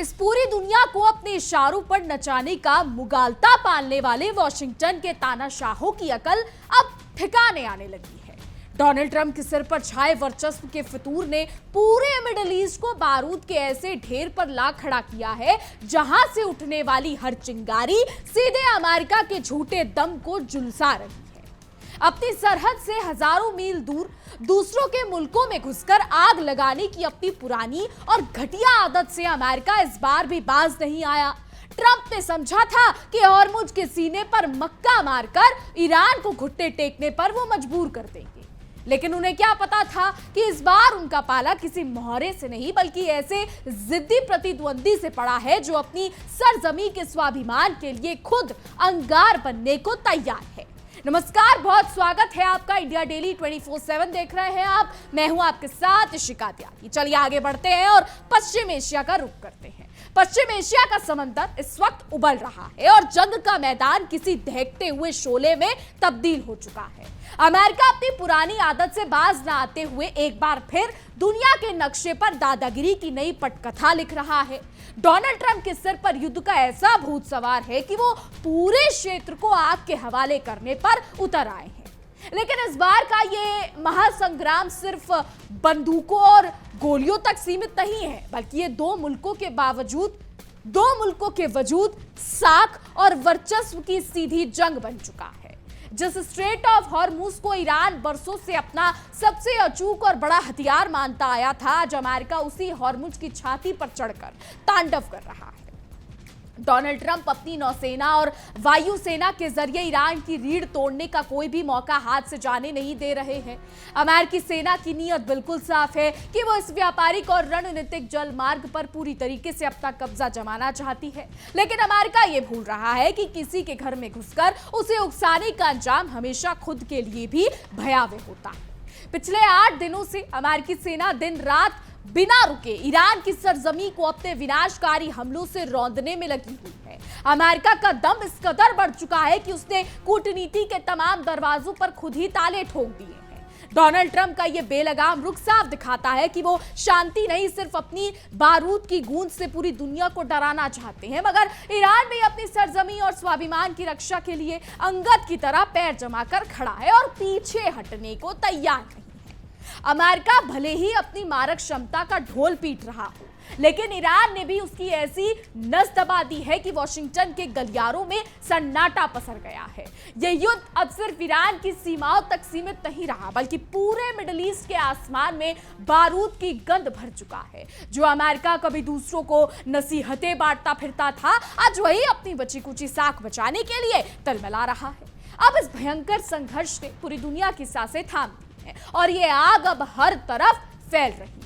इस पूरी दुनिया को अपने इशारों पर नचाने का मुगालता पालने वाले वॉशिंगटन के तानाशाहों की अकल अब ठिकाने आने लगी है। डोनाल्ड ट्रंप के सिर पर छाए वर्चस्व के फितूर ने पूरे मिडिल ईस्ट को बारूद के ऐसे ढेर पर ला खड़ा किया है जहां से उठने वाली हर चिंगारी सीधे अमेरिका के झूठे दम को झुलसा रही है। अपनी सरहद से हजारों मील दूर दूसरों के मुल्कों में घुसकर आग लगाने की अपनी पुरानी और घटिया आदत से अमेरिका इस बार भी बाज नहीं आया। ट्रंप ने समझा था कि हॉर्मुज के सीने पर मक्का मारकर ईरान को घुटने टेकने पर वो मजबूर कर देंगे, लेकिन उन्हें क्या पता था कि इस बार उनका पाला किसी मोहरे से नहीं बल्कि ऐसे जिद्दी प्रतिद्वंदी से पड़ा है जो अपनी सरजमी के स्वाभिमान के लिए खुद अंगार बनने को तैयार है। नमस्कार, बहुत स्वागत है आपका। इंडिया डेली 24/7 देख रहे हैं आप। मैं हूं आपके साथ शिखा त्यागी। चलिए आगे बढ़ते हैं और पश्चिम एशिया का रुख करते हैं। पश्चिम एशिया का समंदर इस वक्त उबल रहा है और जंग का मैदान किसी दहकते हुए शोले में तब्दील हो चुका है। अमेरिका अपनी पुरानी आदत से बाज न आते हुए एक बार फिर दुनिया के नक्शे पर दादागिरी की नई पटकथा लिख रहा है। डोनाल्ड ट्रंप के सिर पर युद्ध का ऐसा भूत सवार है कि वो पूरे क्षेत्र को आग के हवाले करने पर उतर आए हैं। लेकिन इस बार का ये महासंग्राम सिर्फ बंदूकों और गोलियों तक सीमित नहीं है, बल्कि ये दो मुल्कों के वजूद, साख और वर्चस्व की सीधी जंग बन चुका है। जिस स्ट्रेट ऑफ हॉर्मुज को ईरान बरसों से अपना सबसे अचूक और बड़ा हथियार मानता आया था, आज अमेरिका उसी हॉर्मुज की छाती पर चढ़कर तांडव कर रहा है। डोनाल्ड ट्रंप अपनी नौसेना और वायुसेना के जरिए ईरान की रीढ़ तोड़ने का कोई भी मौका हाथ से जाने नहीं दे रहे हैं। अमेरिकी सेना की नीयत बिल्कुल साफ है कि वो इस व्यापारिक और रणनीतिक जल मार्ग पर पूरी तरीके से अपना कब्जा जमाना चाहती है, लेकिन अमेरिका ये भूल रहा है कि किसी के घर में घुसकर उसे उकसाने का अंजाम हमेशा खुद के लिए भी भयावह होता है। पिछले 8 दिनों से अमेरिकी सेना दिन रात बिना रुके ईरान की सरजमी को अपने विनाशकारी हमलों से रौंदने में लगी हुई है। अमेरिका का दम इस कदर बढ़ चुका है कि उसने कूटनीति के तमाम दरवाजों पर खुद ही ताले ठोक दिए हैं। डोनाल्ड ट्रंप का यह बेलगाम रुख साफ दिखाता है कि वो शांति नहीं, सिर्फ अपनी बारूद की गूंज से पूरी दुनिया को डराना चाहते हैं, मगर ईरान भी अपनी सरजमी और स्वाभिमान की रक्षा के लिए अंगद की तरह पैर जमाकर खड़ा है और पीछे हटने को तैयार नहीं। अमेरिका भले ही अपनी मारक क्षमता का ढोल पीट रहा हो, लेकिन ईरान ने भी उसकी ऐसी नस दबा दी है कि वॉशिंगटन के गलियारों में सन्नाटा पसर गया है। यह युद्ध अब सिर्फ ईरान की सीमाओं तक सीमित नहीं रहा, बल्कि पूरे मिडिल ईस्ट के आसमान में बारूद की गंध भर चुका है। जो अमेरिका कभी दूसरों को नसीहतें बांटता फिरता था, आज वही अपनी बची कुची साख बचाने के लिए तलमला रहा है। अब इस भयंकर संघर्ष ने पूरी दुनिया की सांसें थाम दी और ये आग अब हर तरफ फैल रही है।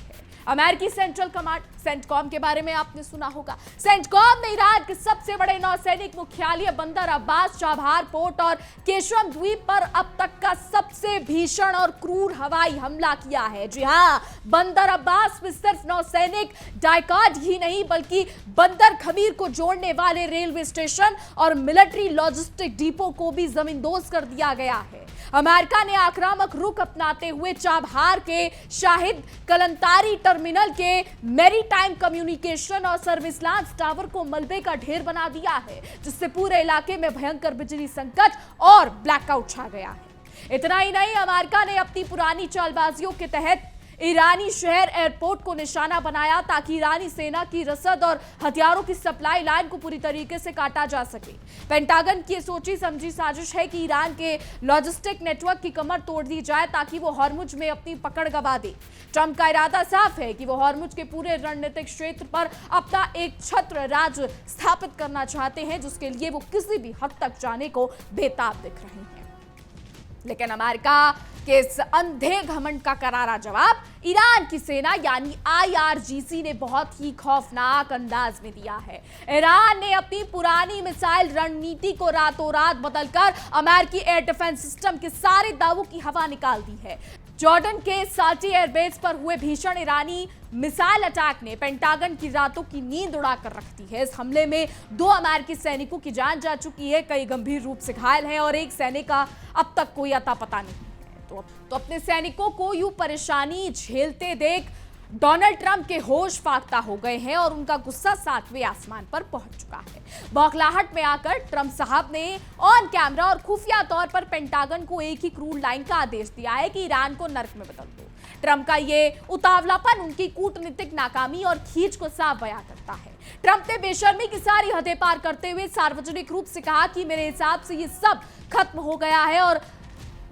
अमेरिकी सेंट्रल कमांड सेंटकॉम के बारे में आपने सुना होगा। सेंटकॉम ने ईरान के सबसे बड़े नौसैनिक मुख्यालय बंदर अब्बास, चाबहार पोर्ट और केशम द्वीप पर अब तक का सबसे भीषण और क्रूर हवाई हमला किया है। जी हाँ, बंदर अब्बास में सिर्फ नौसैनिक डाइकाट ही नहीं, बल्कि बंदर खमीर को जोड़ने वाले रेलवे स्टेशन और मिलिट्री लॉजिस्टिक डिपो को भी जमींदोज कर दिया गया है। अमेरिका ने आक्रामक रुख अपनाते हुए चाबहार के शाहिद कलंतारी टर्मिनल के मैरीटाइम कम्युनिकेशन और सर्विस लांच टावर को मलबे का ढेर बना दिया है, जिससे पूरे इलाके में भयंकर बिजली संकट और ब्लैकआउट छा गया है। इतना ही नहीं, अमेरिका ने अपनी पुरानी चालबाजियों के तहत ईरानी शहर एयरपोर्ट को निशाना बनाया ताकि ईरानी सेना की रसद और हथियारों की सप्लाई लाइन को पूरी तरीके से काटा जा सके। पेंटागन की सोची समझी साजिश है कि ईरान के लॉजिस्टिक नेटवर्क की कमर तोड़ दी जाए ताकि वो हॉर्मुज में अपनी पकड़ गवा दे। ट्रंप का इरादा साफ है कि वो हॉर्मुज के पूरे रणनीतिक क्षेत्र पर अपना एक छत्र राज स्थापित करना चाहते हैं, जिसके लिए वो किसी भी हद तक जाने को बेताब दिख रहे हैं। लेकिन अमेरिका के इस अंधे घमंड का करारा जवाब ईरान की सेना यानी IRGC ने बहुत ही खौफनाक अंदाज में दिया है। ईरान ने अपनी पुरानी मिसाइल रणनीति को रातों रात बदलकर अमेरिकी एयर डिफेंस सिस्टम के सारे दावों की हवा निकाल दी है। जॉर्डन के साल्टी एयरबेस पर हुए भीषण ईरानी मिसाइल अटैक ने पेंटागन की रातों की नींद उड़ाकर रख दी है। इस हमले में 2 अमेरिकी सैनिकों की जान जा चुकी है, कई गंभीर रूप से घायल हैं और एक सैनिक का अब तक कोई अता पता नहीं है। तो अपने सैनिकों को यूं परेशानी झेलते देख डोनाल्ड ट्रंप के होश फाख्ता हो गए हैं और उनका गुस्सा 7वें आसमान पर पहुंच चुका है। बौखलाहट में आकर ट्रंप साहब ने ऑन कैमरा और खुफिया तौर पर पेंटागन को एक ही क्रूर लाइन का आदेश दिया है कि ईरान को नर्क में बदल दो। ट्रंप का ये उतावलापन उनकी कूटनीतिक नाकामी और खींच को साफ बयां करता है। ट्रंप ने बेशर्मी की सारी हदें पार करते हुए सार्वजनिक रूप से कहा कि मेरे हिसाब से ये सब खत्म हो गया है और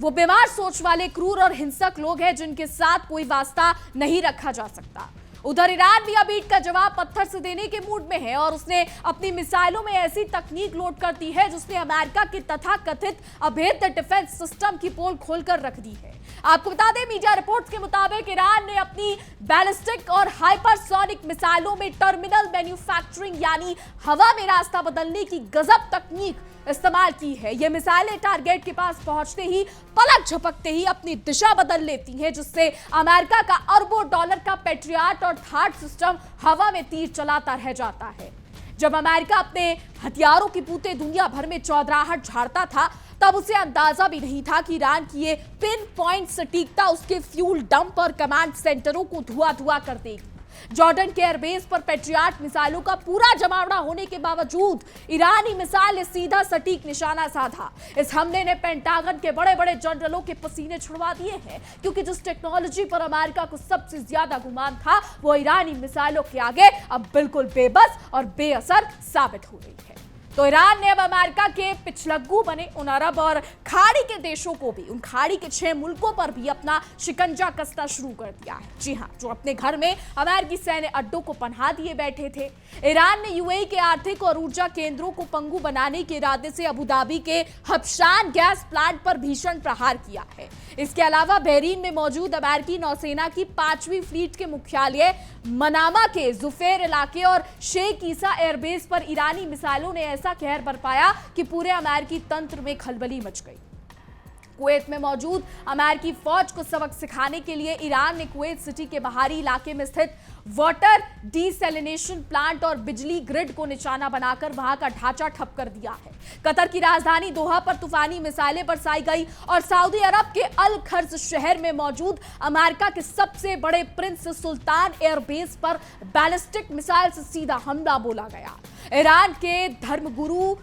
वो बीमार सोच वाले क्रूर और हिंसक लोग हैं जिनके साथ कोई वास्ता नहीं रखा जा सकता। उधर ईरान भी अब ईंट का जवाब पत्थर से देने के मूड में है और उसने अपनी मिसाइलों में ऐसी तकनीक लोड कर दी है जिसने अमेरिका की तथाकथित अभेद्य डिफेंस सिस्टम की पोल खोलकर रख दी है। आपको बता दें, मीडिया रिपोर्ट्स के मुताबिक ईरान ने अपनी बैलिस्टिक और हाइपरसोनिक मिसाइलों में टर्मिनल मैन्युफैक्चरिंग यानी हवा में रास्ता बदलने की गजब तकनीक इस्तेमाल की है। ये मिसाइलें टारगेट के पास पहुंचते ही पलक झपकते ही अपनी दिशा बदल लेती हैं, जिससे अमेरिका का अरबों डॉलर का पेट्रियट और थार्ड सिस्टम हवा में तीर चलाता रह जाता है। जब अमेरिका अपने हथियारों की पूते दुनिया भर में चौधराहट झाड़ता था, तब उसे अंदाजा भी नहीं था कि ईरान की ये पिन पॉइंट सटीकता उसके फ्यूल डंप और कमांड सेंटरों को धुआं कर देगी। जॉर्डन के एयरबेस पर पेट्रियट मिसाइलों का पूरा जमावड़ा होने के बावजूद ईरानी मिसाइल ने सीधा सटीक निशाना साधा। इस हमले ने पेंटागन के बड़े बड़े जनरलों के पसीने छुड़वा दिए हैं, क्योंकि जिस टेक्नोलॉजी पर अमेरिका को सबसे ज्यादा गुमान था वो ईरानी मिसाइलों के आगे अब बिल्कुल बेबस और बेअसर साबित हो रही है। तो ईरान ने अब अमेरिका के पिछलग्गू बने उन अरब और खाड़ी के देशों को भी, उन खाड़ी के 6 मुल्कों पर भी अपना शिकंजा कसना शुरू कर दिया है। जी हां, जो अपने घर में अमेरिकी सैन्य अड्डों को पनाह दिए बैठे थे। ईरान ने यूएई के आर्थिक और ऊर्जा केंद्रों को पंगु बनाने के इरादे से अबू धाबी के हबशान गैस प्लांट पर भीषण प्रहार किया है। इसके अलावा बहरीन में मौजूद अमेरिकी नौसेना की 5वीं फ्लीट के मुख्यालय मनामा के जुफेर इलाके और शेख ईसा एयरबेस पर ईरानी मिसाइलों ने ऐसा कहर बरपाया कि पूरे अमेरिकी तंत्र में खलबली मच गई। कुवैत में मौजूद अमेरिकी फौज को सबक सिखाने के लिए ईरान ने कुवैत सिटी के बाहरी इलाके में स्थित वाटर डिसैलिनेशन प्लांट और बिजली ग्रिड को निशाना बनाकर वहां का ढांचा ठप कर दिया है। कतर की राजधानी दोहा पर तूफानी मिसाइलें बरसाई गई और सऊदी अरब के अल खर्ज शहर में मौजूद अमेरिका के सबसे बड़े प्रिंस सुल्तान एयरबेस पर बैलिस्टिक मिसाइल से सीधा हमला बोला गया। ईरान के धर्मगुरु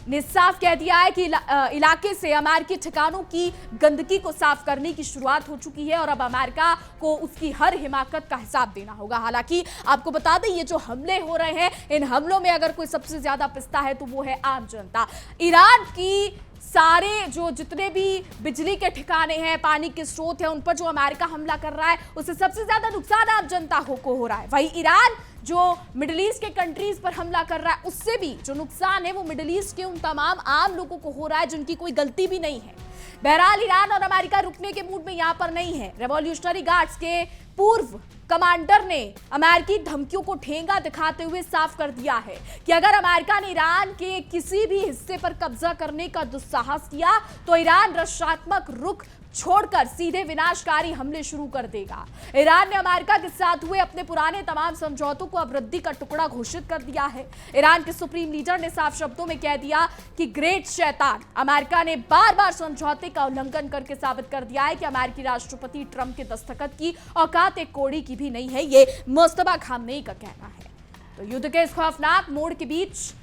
ने साफ कह दिया है कि इलाके से अमेरिकी ठिकानों की गंदगी को साफ करने की शुरुआत हो चुकी है और अब अमेरिका को उसकी हर हिमाकत का हिसाब देना होगा। हालांकि आपको बता दें, ये जो हमले हो रहे हैं, इन हमलों में अगर कोई सबसे ज्यादा पिसता है तो वो है आम जनता। ईरान की सारे जो जितने भी बिजली के ठिकाने हैं, पानी के स्रोत हैं, उन पर जो अमेरिका हमला कर रहा है उससे सबसे ज्यादा नुकसान आम जनता को हो रहा है। वही ईरान जो मिडिल ईस्ट के कंट्रीज पर हमला कर रहा है, उससे भी जो नुकसान है वो मिडिल ईस्ट के उन तमाम आम लोगों को हो रहा है जिनकी कोई गलती भी नहीं है। बहरहाल ईरान और अमेरिका रुकने के मूड में यहां पर नहीं है। रेवोल्यूशनरी गार्ड्स के पूर्व कमांडर ने अमेरिकी धमकियों को ठेंगा दिखाते हुए साफ कर दिया है कि अगर अमेरिका ने ईरान के किसी भी हिस्से पर कब्जा करने का दुस्साहस किया तो ईरान रक्षात्मक रुख छोड़कर सीधे विनाशकारी हमले शुरू कर देगा। ईरान ने अमेरिका के साथ हुए अपने पुराने तमाम समझौतों को अब रद्दी का टुकड़ा घोषित कर दिया है। ईरान के सुप्रीम लीडर ने साफ शब्दों में कह दिया कि ग्रेट शैतान अमेरिका ने बार बार समझौते का उल्लंघन करके साबित कर दिया है कि अमेरिकी राष्ट्रपति ट्रंप के दस्तखत की औकात एक कौड़ी की भी नहीं है। ये मुस्तफा खामनेई का कहना है। तो युद्ध के इस खौफनाक मोड़ के बीच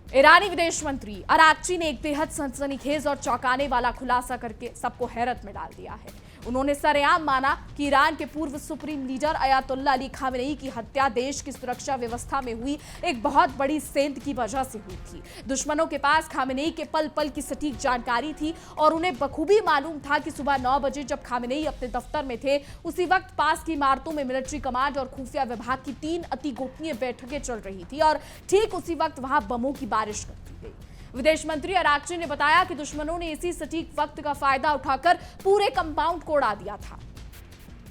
ईरानी विदेश मंत्री अराक्ची ने एक बेहद सनसनीखेज और चौंकाने वाला खुलासा करके सबको हैरत में डाल दिया है। उन्होंने सरेआम माना कि ईरान के पूर्व supreme leader Ayatollah Ali Khamenei की हत्या देश की सुरक्षा व्यवस्था में हुई एक बहुत बड़ी सेंध की वजह से हुई थी। दुश्मनों के पास खामेनेई के पल पल की सटीक जानकारी थी और उन्हें बखूबी मालूम था कि सुबह 9 बजे जब खामेनेई अपने दफ्तर में थे, उसी वक्त पास की इमारतों में मिलिट्री कमांड और खुफिया विभाग की 3 अति गोपनीय बैठकें चल रही थी और ठीक उसी वक्त वहां बमों की बारिश कर दी गई। विदेश मंत्री अराक्ची ने बताया कि दुश्मनों ने इसी सटीक वक्त का फायदा उठाकर पूरे कंपाउंड को उड़ा दिया था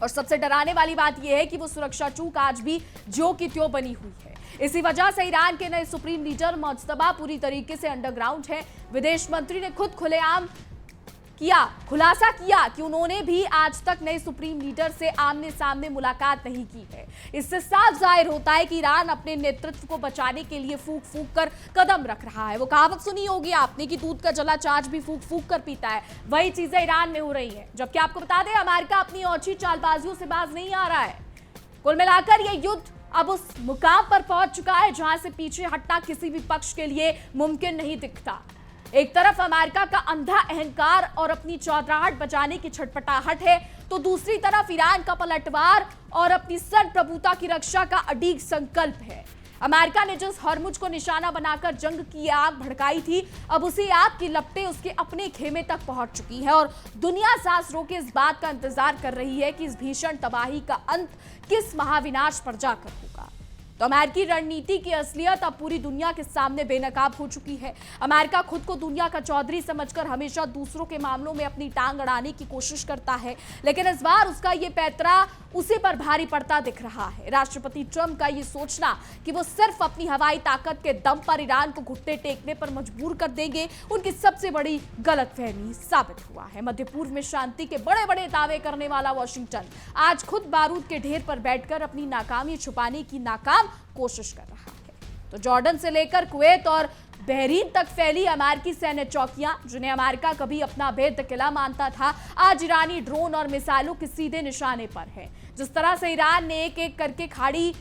और सबसे डराने वाली बात यह है कि वो सुरक्षा चूक आज भी ज्यों की त्यों बनी हुई है। इसी वजह से ईरान के नए सुप्रीम लीडर मुज्तबा पूरी तरीके से अंडरग्राउंड है। विदेश मंत्री ने खुद खुलेआम खुलासा किया कि उन्होंने भी आज तक नए सुप्रीम लीडर से आमने सामने मुलाकात नहीं की है। इससे साफ जाहिर होता है कि ईरान अपने नेतृत्व को बचाने के लिए फूंक फूंक कर कदम रख रहा है। वो कहावत सुनी होगी आपने कि दूध का जला छाछ भी फूंक फूंक कर पीता है, वही चीजें ईरान में हो रही है। जबकि आपको बता दें, अमेरिका अपनी औची चालबाजियों से बाज नहीं आ रहा है। कुल मिलाकर यह युद्ध अब उस मुकाम पर पहुंच चुका है जहां से पीछे हटना किसी भी पक्ष के लिए मुमकिन नहीं दिखता। एक तरफ अमेरिका का अंधा अहंकार और अपनी चौधराहट बचाने की छटपटाहट है, तो दूसरी तरफ ईरान का पलटवार और अपनी संप्रभुता की रक्षा का अडिग संकल्प है। अमेरिका ने जिस हॉर्मुज को निशाना बनाकर जंग की आग भड़काई थी, अब उसी आग की लपटें उसके अपने खेमे तक पहुंच चुकी है और दुनिया सांस रोके इस बात का इंतजार कर रही है कि इस भीषण तबाही का अंत किस महाविनाश पर जाकर होगा। तो अमेरिकी रणनीति की असलियत अब पूरी दुनिया के सामने बेनकाब हो चुकी है। अमेरिका खुद को दुनिया का चौधरी समझकर हमेशा दूसरों के मामलों में अपनी टांग अड़ाने की कोशिश करता है, लेकिन इस बार उसका ये पैंतरा उसी पर भारी पड़ता दिख रहा है। राष्ट्रपति ट्रंप का ये सोचना कि वो सिर्फ अपनी हवाई ताकत के दम पर ईरान को घुटने टेकने पर मजबूर कर देंगे, उनकी सबसे बड़ी गलतफहमी साबित हुआ है। मध्य पूर्व में शांति के बड़े बड़े दावे करने वाला वॉशिंगटन आज खुद बारूद के ढेर पर बैठकर अपनी नाकामी छुपाने की नाकाम कोशिश कर रहा है। तो जॉर्डन से लेकर कुवैत और बहरीन तक फैली अमेरिकी सैन्य चौकियां, जिन्हें अमेरिका कभी अपना अभेद्य किला मानता था, आज ईरानी ड्रोन और मिसाइलों के सीधे निशाने पर है। जिस तरह से ईरान ने एक एक करके खाड़ी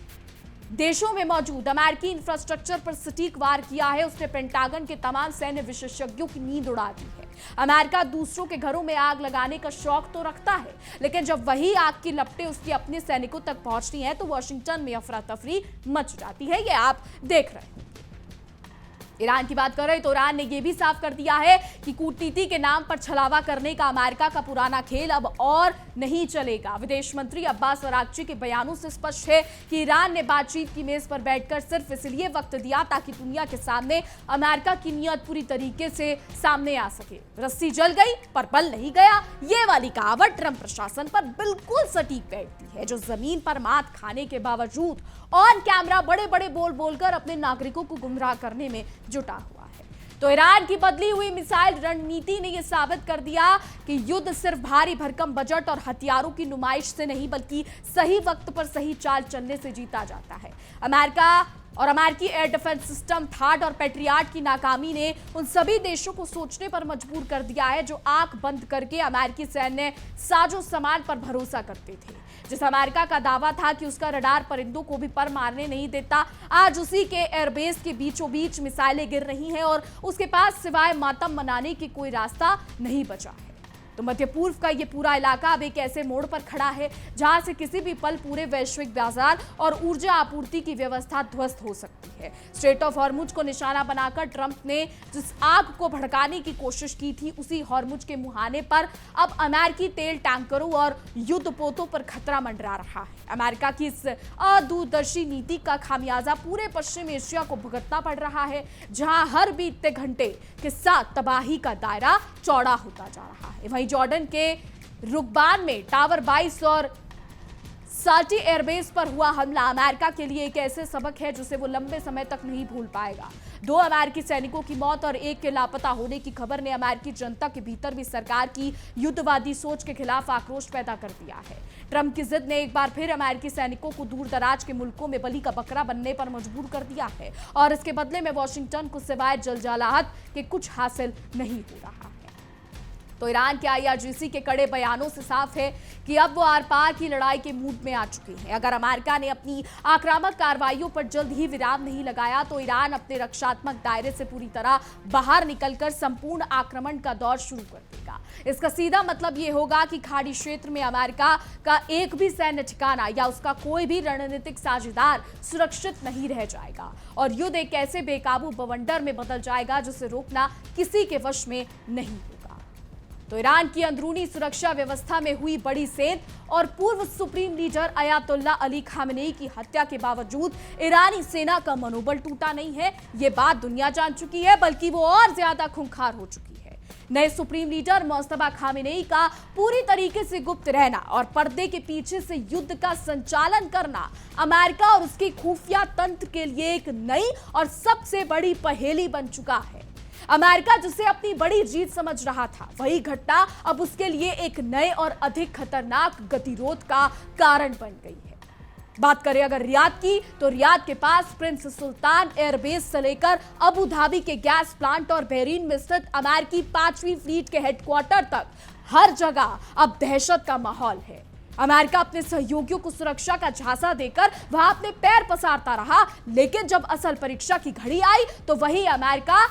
देशों में मौजूद अमेरिकी इंफ्रास्ट्रक्चर पर सटीक वार किया है, उसने पेंटागन के तमाम सैन्य विशेषज्ञों की नींद उड़ा दी है। अमेरिका दूसरों के घरों में आग लगाने का शौक तो रखता है, लेकिन जब वही आग की लपटें उसके अपने सैनिकों तक पहुंचती हैं तो वॉशिंगटन में अफरा तफरी मच जाती है। ये आप देख रहे हैं। ईरान की बात कर रहे तो ईरान ने यह भी साफ कर दिया है कि कूटनीति के नाम पर छलावा करने का अमेरिका का पुराना खेल अब और नहीं चलेगा। विदेश मंत्री अब्बास अरागची के बयानों से स्पष्ट है कि ईरान ने बातचीत की मेज पर बैठकर सिर्फ इसलिए वक्त दिया ताकि दुनिया के सामने अमेरिका की नीयत पूरी तरीके से सामने आ सके। रस्सी जल गई पर बल नहीं गया, ये वाली कहावत ट्रंप प्रशासन पर बिल्कुल सटीक बैठती है, जो जमीन पर मात खाने के बावजूद ऑन कैमरा बड़े बड़े बोल बोलकर अपने नागरिकों को गुमराह करने में जुटा हुआ है। तो ईरान की बदली हुई मिसाइल रणनीति ने यह साबित कर दिया कि युद्ध सिर्फ भारी भरकम बजट और हथियारों की नुमाइश से नहीं, बल्कि सही वक्त पर सही चाल चलने से जीता जाता है। अमेरिका और अमेरिकी एयर डिफेंस सिस्टम थाट और पेट्रियाट की नाकामी ने उन सभी देशों को सोचने पर मजबूर कर दिया है जो आंख बंद करके अमेरिकी सैन्य साजो सामान पर भरोसा करते थे। जिस अमेरिका का दावा था कि उसका रडार परिंदों को भी पर मारने नहीं देता, आज उसी के एयरबेस के बीचों बीच मिसाइलें गिर रही हैं और उसके पास सिवाय मातम मनाने की कोई रास्ता नहीं बचा है। तो मध्य पूर्व का ये पूरा इलाका अब एक ऐसे मोड़ पर खड़ा है जहां से किसी भी पल पूरे वैश्विक बाजार और ऊर्जा आपूर्ति की व्यवस्था ध्वस्त हो सकती है। स्ट्रेट ऑफ हॉर्मुज को निशाना बनाकर ट्रंप ने जिस आग को भड़काने की कोशिश की थी, उसी हॉर्मुज के मुहाने पर अब अमेरिकी तेल टैंकरों और युद्धपोतों पर खतरा मंडरा रहा है। अमेरिका की इस अदूरदर्शी नीति का खामियाजा पूरे पश्चिम एशिया को भुगतना पड़ रहा है, जहां हर बीतते घंटे के साथ तबाही का दायरा चौड़ा होता जा रहा है। वहीं जॉर्डन के रुकबान में टावर 22 और साल्टी एयरबेस पर हुआ हमला अमेरिका के लिए एक ऐसे सबक है जिसे वो लंबे समय तक नहीं भूल पाएगा। 2 अमेरिकी सैनिकों की मौत और एक के लापता होने की खबर ने अमेरिकी जनता के भीतर भी सरकार की युद्धवादी सोच के खिलाफ आक्रोश पैदा कर दिया है। ट्रंप की जिद ने एक बार फिर अमेरिकी सैनिकों को दूर दराज के मुल्कों में बलि का बकरा बनने पर मजबूर कर दिया है और इसके बदले में वॉशिंगटन को सिवाय जलजलाहट के कुछ हासिल नहीं हो रहा है। तो ईरान के IRGC के कड़े बयानों से साफ है कि अब वो आर पार की लड़ाई के मूड में आ चुकी है। अगर अमेरिका ने अपनी आक्रामक कार्रवाइयों पर जल्द ही विराम नहीं लगाया तो ईरान अपने रक्षात्मक दायरे से पूरी तरह बाहर निकलकर संपूर्ण आक्रमण का दौर शुरू कर देगा। इसका सीधा मतलब ये होगा कि खाड़ी क्षेत्र में अमेरिका का एक भी सैन्य ठिकाना या उसका कोई भी रणनीतिक साझेदार सुरक्षित नहीं रह जाएगा और युद्ध एक ऐसे बेकाबू बवंडर में बदल जाएगा जिसे रोकना किसी के वश में नहीं होगा। तो ईरान की अंदरूनी सुरक्षा व्यवस्था में हुई बड़ी सेंध और पूर्व supreme leader Ayatollah Ali Khamenei की हत्या के बावजूद ईरानी सेना का मनोबल टूटा नहीं है। ये बात दुनिया जान चुकी है, बल्कि वो और ज्यादा खूंखार हो चुकी है। नए सुप्रीम लीडर मुस्तफा खामेनेई का पूरी तरीके से गुप्त रहना और पर्दे के पीछे से युद्ध का संचालन करना अमेरिका और उसके खुफिया तंत्र के लिए एक नई और सबसे बड़ी पहेली बन चुका है। अमेरिका जिसे अपनी बड़ी जीत समझ रहा था, वही घटना अब उसके लिए एक नए और अधिक खतरनाक गतिरोध का कारण बन गई है। बात करें अगर रियाद की, तो रियाद के पास प्रिंस सुल्तान एयरबेस से लेकर अबू धाबी के गैस प्लांट और बहरीन में स्थित अमेरिकी 5वीं फ्लीट के हेडक्वार्टर तक हर जगह अब दहशत का माहौल है। अमेरिका अपने सहयोगियों को सुरक्षा का झांसा देकर वहां अपने पैर पसारता रहा, लेकिन जब असल परीक्षा की घड़ी आई तो वही अमेरिका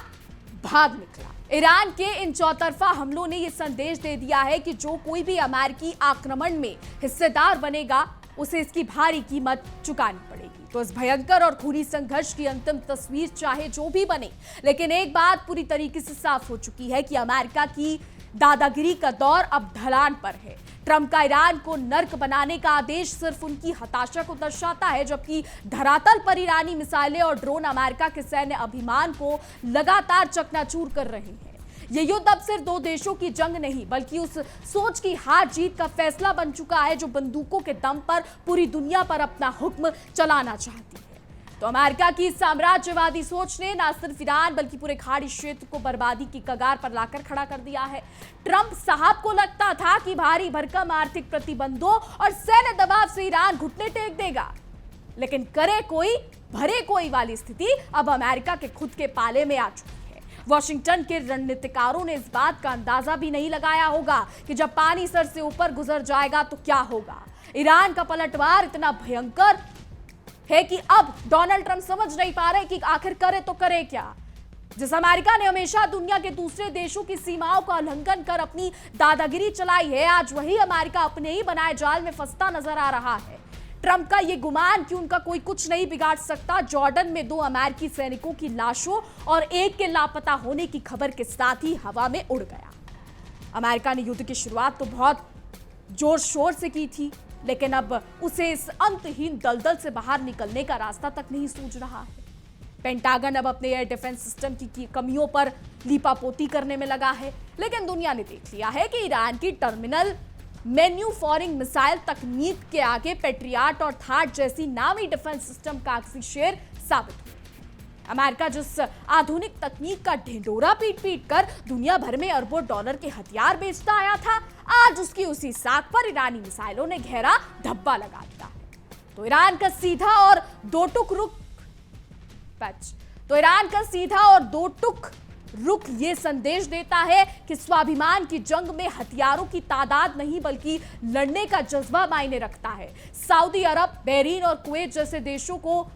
भाग निकला। ईरान के इन चौतरफा हमलों ने यह संदेश दे दिया है कि जो कोई भी अमेरिकी आक्रमण में हिस्सेदार बनेगा उसे इसकी भारी कीमत चुकानी पड़ेगी। तो इस भयंकर और खूनी संघर्ष की अंतिम तस्वीर चाहे जो भी बने, लेकिन एक बात पूरी तरीके से साफ हो चुकी है कि अमेरिका की दादागिरी का दौर अब ढलान पर है। ट्रंप का ईरान को नर्क बनाने का आदेश सिर्फ उनकी हताशा को दर्शाता है, जबकि धरातल पर ईरानी मिसाइलें और ड्रोन अमेरिका के सैन्य अभिमान को लगातार चकनाचूर कर रहे हैं। ये युद्ध अब सिर्फ दो देशों की जंग नहीं, बल्कि उस सोच की हार जीत का फैसला बन चुका है जो बंदूकों के दम पर पूरी दुनिया पर अपना हुक्म चलाना चाहती है। तो अमेरिका की साम्राज्यवादी सोच ने न सिर्फ ईरान बल्कि पूरे खाड़ी क्षेत्र को बर्बादी की कगार पर लाकर खड़ा कर दिया है। ट्रंप साहब को लगता था कि भारी भरकम आर्थिक प्रतिबंधों और सैन्य दबाव से ईरान घुटने टेक देगा, लेकिन करे कोई भरे कोई वाली स्थिति अब अमेरिका के खुद के पाले में आ चुकी है। वॉशिंगटन के रणनीतिकारों ने इस बात का अंदाजा भी नहीं लगाया होगा कि जब पानी सर से ऊपर गुजर जाएगा तो क्या होगा। ईरान का पलटवार इतना भयंकर है कि अब डोनाल्ड ट्रंप समझ नहीं पा रहे कि आखिर करे तो करे क्या। जिस अमेरिका ने हमेशा दुनिया के दूसरे देशों की सीमाओं का उल्लंघन कर अपनी दादागिरी चलाई है, आज वही अमेरिका अपने ही बनाए जाल में फंसता नजर आ रहा है। ट्रंप का यह गुमान कि उनका कोई कुछ नहीं बिगाड़ सकता, जॉर्डन में 2 अमेरिकी सैनिकों की लाशों और एक के लापता होने की खबर के साथ ही हवा में उड़ गया। अमेरिका ने युद्ध की शुरुआत तो बहुत जोर शोर से की थी, लेकिन अब उसे इस अंतहीन दलदल से बाहर निकलने का रास्ता तक नहीं सूझ रहा है। पेंटागन अब अपने एयर डिफेंस सिस्टम की कमियों पर लीपापोती करने में लगा है, लेकिन दुनिया ने देख लिया है कि ईरान की टर्मिनल मैन्यूफैक्चरिंग मिसाइल तकनीक के आगे पेट्रियाट और थाट जैसी नामी डिफेंस सिस्टम कागजी शेर साबित हुई। अमेरिका जिस आधुनिक तकनीक का ढिंडोरा पीट पीट कर दुनिया भर में अरबों डॉलर के हथियार बेचता आया था, आज उसकी उसी साख पर ईरानी मिसाइलों ने गहरा धब्बा लगा दिया है। तो ईरान का सीधा और दो टुक रुख ये संदेश देता है कि स्वाभिमान की जंग में हथियारों की तादाद नहीं बल्कि लड़ने का जज्बा मायने रखता है। सऊदी अरब, बहरीन और कुवैत जैसे देशों को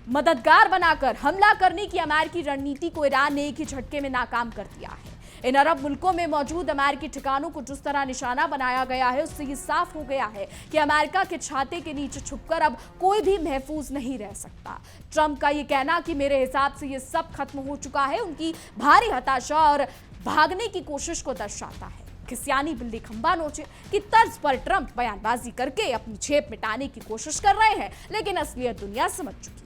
मददगार बनाकर हमला करने की अमेरिकी रणनीति को ईरान ने एक ही झटके में नाकाम कर दिया है। इन अरब मुल्कों में मौजूद अमेरिकी ठिकानों को जिस तरह निशाना बनाया गया है, उससे ये साफ हो गया है कि अमेरिका के छाते के नीचे छुपकर अब कोई भी महफूज नहीं रह सकता। ट्रंप का ये कहना कि मेरे हिसाब से ये सब खत्म हो चुका है, उनकी भारी हताशा और भागने की कोशिश को दर्शाता है। खिसियानी बिल्ली खंबा नोचे की तर्ज पर ट्रंप बयानबाजी करके अपनी झेप मिटाने की कोशिश कर रहे हैं, लेकिन असलियत दुनिया समझ चुकी है।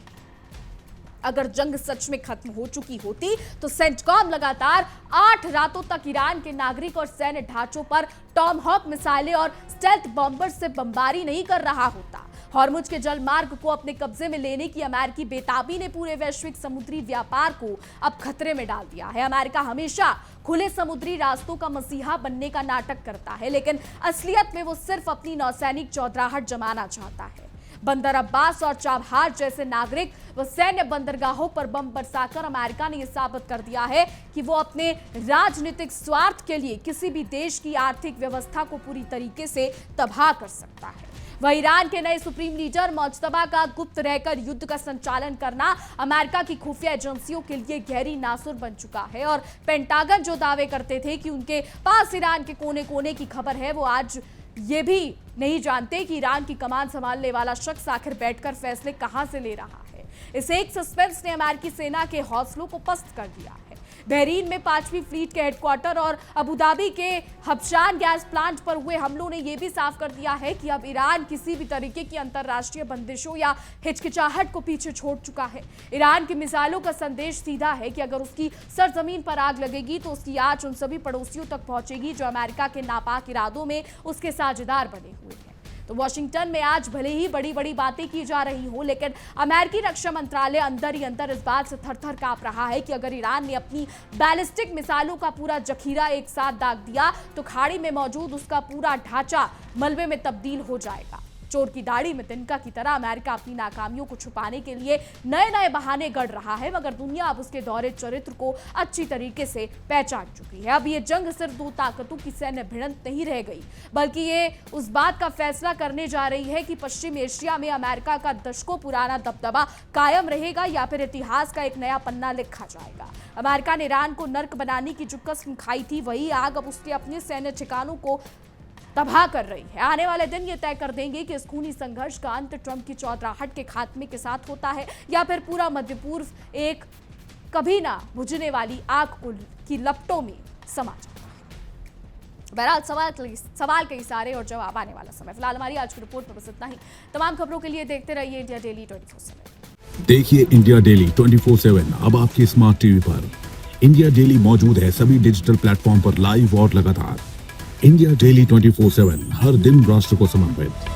अगर जंग सच में खत्म हो चुकी होती तो सेंटकॉम लगातार 8 रातों तक ईरान के नागरिक और सैन्य ढांचों पर टॉमहॉक मिसाइलें और स्टेल्थ बॉम्बर से बमबारी नहीं कर रहा होता। हॉर्मुज के जल मार्ग को अपने कब्जे में लेने की अमेरिकी बेताबी ने पूरे वैश्विक समुद्री व्यापार को अब खतरे में डाल दिया है। अमेरिका हमेशा खुले समुद्री रास्तों का मसीहा बनने का नाटक करता है, लेकिन असलियत में वो सिर्फ अपनी नौसैनिक चौधराहट जमाना चाहता है। बंदर अब्बास और चाबहार जैसे नागरिक व सैन्य बंदरगाहों पर बम बरसाकर अमेरिका ने यह साबित कर दिया है कि वो अपने राजनीतिक स्वार्थ के लिए किसी भी देश की आर्थिक व्यवस्था को पूरी तरीके से तबाह कर सकता है। वह ईरान के नए सुप्रीम लीडर मुज्तबा का गुप्त रहकर युद्ध का संचालन करना अमेरिका की खुफिया एजेंसियों के लिए गहरी नासुर बन चुका है। और पेंटागन जो दावे करते थे कि उनके पास ईरान के कोने कोने की खबर है, वो आज ये भी नहीं जानते कि ईरान की कमान संभालने वाला शख्स आखिर बैठकर फैसले कहां से ले रहा है। इस एक सस्पेंस ने अमेरिकी सेना के हौसलों को पस्त कर दिया है। बहरीन में 5वीं फ्लीट के हेडक्वार्टर और अबुधाबी के हबशान गैस प्लांट पर हुए हमलों ने यह भी साफ कर दिया है कि अब ईरान किसी भी तरीके की अंतर्राष्ट्रीय बंदिशों या हिचकिचाहट को पीछे छोड़ चुका है। ईरान की मिसाइलों का संदेश सीधा है कि अगर उसकी सरजमीन पर आग लगेगी तो उसकी आंच उन सभी पड़ोसियों तक पहुंचेगी जो अमेरिका के नापाक इरादों में उसके साझेदार बने हुए हैं। तो वॉशिंगटन में आज भले ही बड़ी बड़ी बातें की जा रही हो, लेकिन अमेरिकी रक्षा मंत्रालय अंदर ही अंदर इस बात से थर-थर कांप रहा है कि अगर ईरान ने अपनी बैलिस्टिक मिसाइलों का पूरा जखीरा एक साथ दाग दिया तो खाड़ी में मौजूद उसका पूरा ढांचा मलबे में तब्दील हो जाएगा। चोर की दाढ़ी में तिनका की तरह अमेरिका अपनी नाकामियों को छुपाने के लिए नए नए बहाने गढ़ रहा है, मगर दुनिया अब उसके दोहरे चरित्र को अच्छी तरीके से पहचान चुकी है। अब ये जंग सिर्फ दो ताकतों की सैन्य भिड़ंत नहीं रह गई, बल्कि ये उस बात का फैसला करने जा रही है कि पश्चिम एशिया में अमेरिका का दशकों पुराना दबदबा कायम रहेगा या फिर इतिहास का एक नया पन्ना लिखा जाएगा। अमेरिका ने ईरान को नर्क बनाने की जो कसम खाई थी, वही आग अब उसके अपने सैन्य ठिकानों को तबाह कर रही है। आने वाले दिन ये तय कर देंगे कि इस खूनी संघर्ष का अंत ट्रंप की चौधराहट के खात्मे के साथ होता है या फिर पूरा मध्य पूर्व एक कभी ना बुझने वाली आग की लपटों में समा जाता है। बहरहाल सवाल कई सारे और जवाब आने वाला समय। फिलहाल हमारी आज की रिपोर्ट में बस इतना ही। तमाम खबरों के लिए देखते रहिए इंडिया डेली 24/7। देखिए इंडिया डेली 24/7 अब आपके स्मार्ट टीवी पर। इंडिया डेली मौजूद है सभी डिजिटल प्लेटफॉर्म पर लाइव और लगातार। इंडिया डेली 24/7 हर दिन राष्ट्र को समर्पित।